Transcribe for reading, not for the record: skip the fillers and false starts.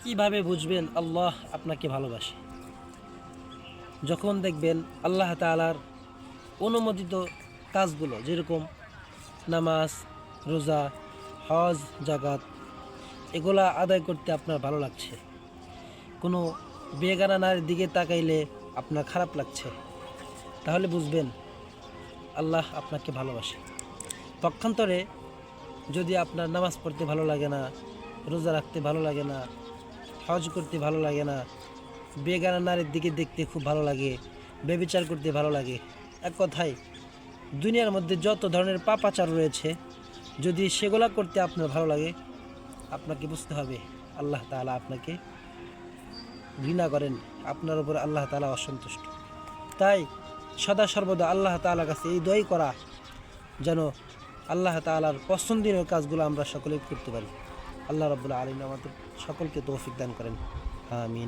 কিভাবে বুঝবেন আল্লাহ আপনাকে ভালোবাসে? যখন দেখবেন আল্লাহ তাআলার অনুমোদিত কাজগুলো, যেরকম নামাজ, রোজা, হজ, জাকাত, এগুলা আদায় করতে আপনার ভালো লাগছে। কোনো বেগানা নারীর দিকে তাকাইলে আপনার খারাপ লাগছে, তাহলে বুঝবেন আল্লাহ আপনাকে ভালোবাসে। পক্ষান্তরে যদি আপনার নামাজ পড়তে ভালো লাগে না, রোজা রাখতে ভালো লাগে না, হজ করতে ভালো লাগে না, বেগানা নারীর দিকে দেখতে খুব ভালো লাগে, ব্যভিচার করতে ভালো লাগে, এক কথায় দুনিয়ার মধ্যে যত ধরনের পাপাচার রয়েছে, যদি সেগুলা করতে আপনার ভালো লাগে, আপনাকে বুঝতে হবে আল্লাহ তাআলা আপনাকে ঘৃণা করেন, আপনার উপর আল্লাহ তাআলা অসন্তুষ্ট। তাই সদা সর্বদা আল্লাহ তাআলার কাছে এই দোয়াই করা, যেন আল্লাহ তাআলার পছন্দনীয় কাজগুলো আমরা সকলেই করতে পারি। আল্লাহ রাব্বুল আলামিন আমাদের সকলকে তৌফিক দান করেন। আমিন।